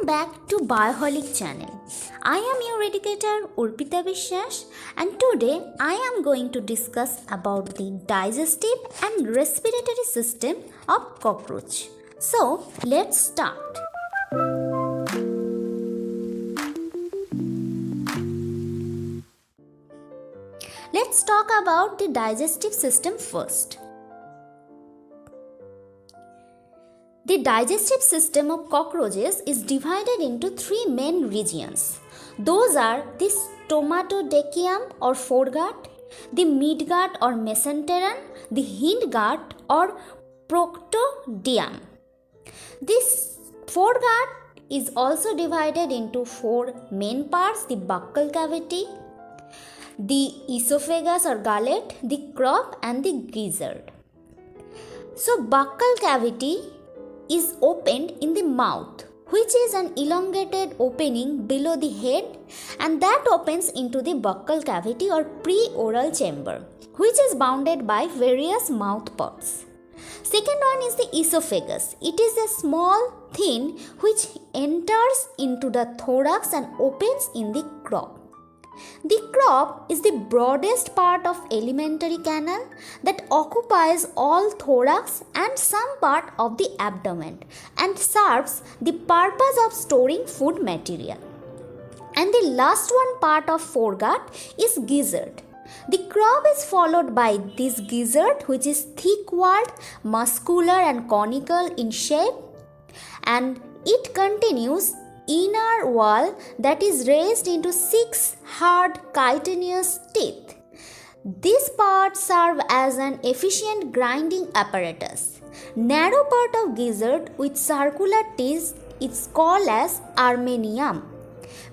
Welcome back to Bioholic channel. I am your educator Urpita Vishwas and today I am going to discuss about the digestive and respiratory system of cockroach. So let's start. Let's talk about the digestive system first. The digestive system of cockroaches is divided into three main regions. Those are the stomatodechium or foregut, the midgut or mesenteron, the hindgut or proctodium. This foregut is also divided into four main parts: the buccal cavity, the esophagus or gullet, the crop and the gizzard. So buccal cavity is opened in the mouth, which is an elongated opening below the head, and that opens into the buccal cavity or pre-oral chamber, which is bounded by various mouth parts. Second one is the esophagus. It is a small thin which enters into the thorax and opens in the crop. The crop is the broadest part of alimentary canal that occupies all thorax and some part of the abdomen and serves the purpose of storing food material. And the last one part of foregut is gizzard. The crop is followed by this gizzard, which is thick-walled, muscular and conical in shape, and it continues inner wall that is raised into 6 hard chitinous teeth. These parts serve as an efficient grinding apparatus. Narrow part of gizzard with circular teeth is called as armenium.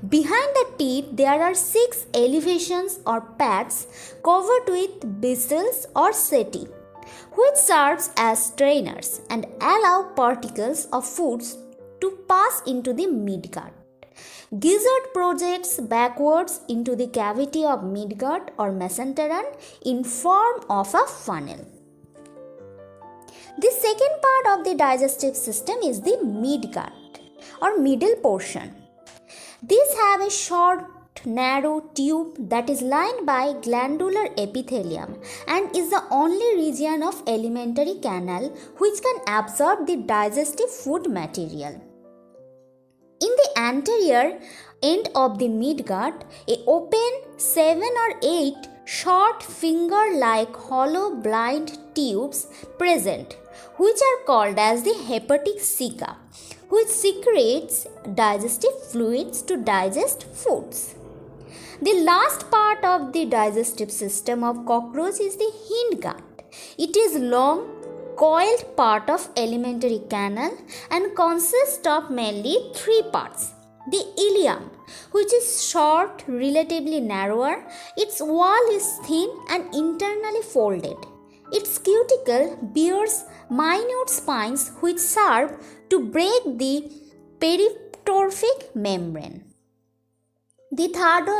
Behind the teeth there are 6 elevations or pads covered with bristles or setae, which serves as strainers and allow particles of foods to pass into the midgut. Gizzard projects backwards into the cavity of midgut or mesenteron in form of a funnel. The second part of the digestive system is the midgut or middle portion. These have a short narrow tube that is lined by glandular epithelium and is the only region of alimentary canal which can absorb the digestive food material. In the anterior end of the midgut, a open 7 or 8 short finger-like hollow blind tubes present, which are called as the hepatic ceca, which secretes digestive fluids to digest foods. The last part of the digestive system of cockroach is the hindgut. It is long, coiled part of alimentary canal and consists of mainly 3 parts. The ileum, which is short, relatively narrower, its wall is thin and internally folded. Its cuticle bears minute spines which serve to break the peritrophic membrane. The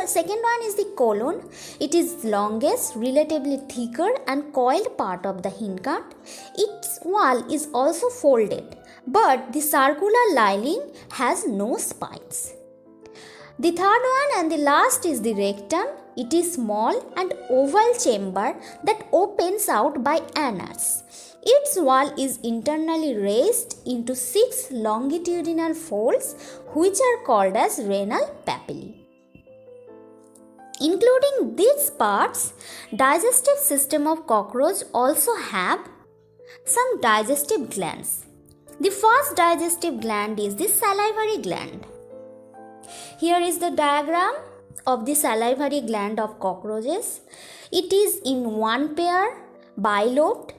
second one is the colon. It is longest, relatively thicker and coiled part of the hindgut. Its wall is also folded, but the circular lining has no spines. The third one and the last is the rectum. It is small and oval chamber that opens out by anus. Its wall is internally raised into 6 longitudinal folds which are called as renal papillae. Including these parts, digestive system of cockroach also have some digestive glands. The first digestive gland is the salivary gland. Here is the diagram of the salivary gland of cockroaches. It is in one pair, bilobed,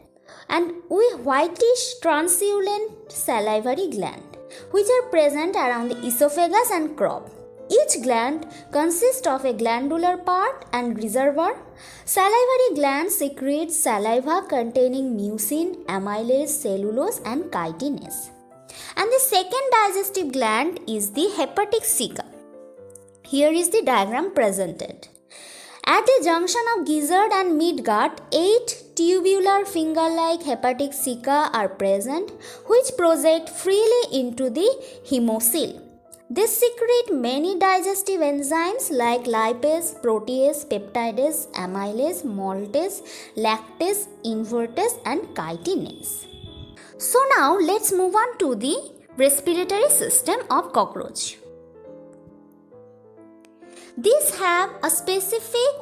and with whitish translucent salivary gland, which are present around the esophagus and crop. Each gland consists of a glandular part and reservoir. Salivary glands secrete saliva containing mucin, amylase, cellulose and chitinase. And the second digestive gland is the hepatic ceca. Here is the diagram presented. At the junction of gizzard and midgut, 8 tubular finger-like hepatic ceca are present which project freely into the hemocoel. They secrete many digestive enzymes like lipase, protease, peptidase, amylase, maltase, lactase, invertase, and chitinase. So now let's move on to the respiratory system of cockroach. These have a specific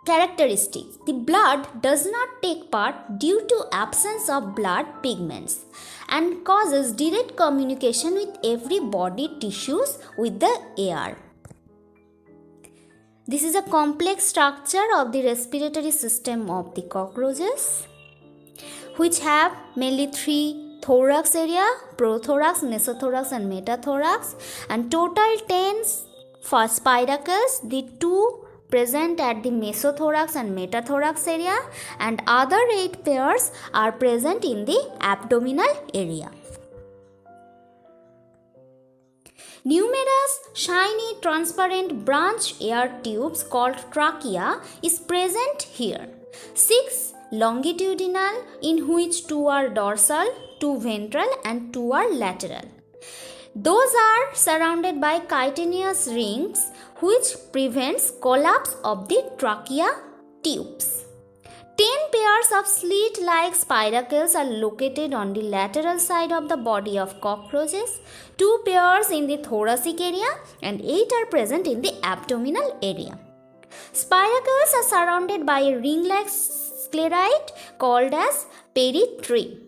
characteristic. The blood does not take part due to absence of blood pigments and causes direct communication with every body tissues with the air. This is a complex structure of the respiratory system of the cockroaches, which have mainly three thorax area: prothorax, mesothorax, and metathorax, and total 10 for spiracles, the two present at the mesothorax and metathorax area, and other 8 pairs are present in the abdominal area. Numerous shiny transparent branch air tubes called trachea is present here. 6 longitudinal, in which 2 are dorsal, 2 ventral, and 2 are lateral. Those are surrounded by chitinous rings which prevents collapse of the trachea tubes. 10 pairs of slit-like spiracles are located on the lateral side of the body of cockroaches, 2 pairs in the thoracic area, and 8 are present in the abdominal area. Spiracles are surrounded by a ring-like sclerite called as peritree.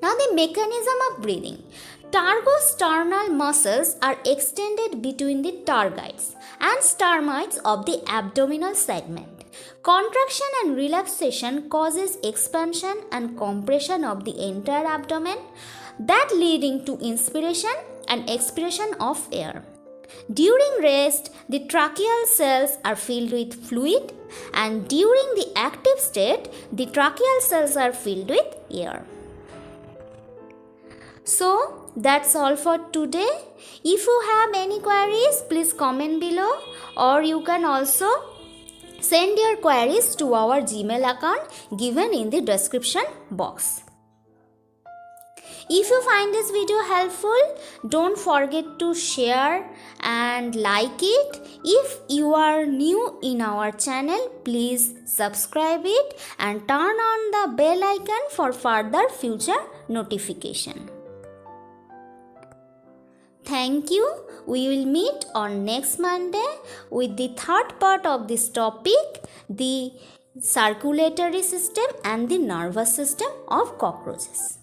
Now the mechanism of breathing. Targosternal muscles are extended between the targets and sternum of the abdominal segment. Contraction and relaxation causes expansion and compression of the entire abdomen, that leading to inspiration and expiration of air. During rest, the tracheal cells are filled with fluid, and during the active state, the tracheal cells are filled with air. So that's all for today. If you have any queries, please comment below, or you can also send your queries to our Gmail account given in the description box. If you find this video helpful, don't forget to share and like it. If you are new in our channel, please subscribe it and turn on the bell icon for further future notification. Thank you. We will meet on next Monday with the third part of this topic, the circulatory system and the nervous system of cockroaches.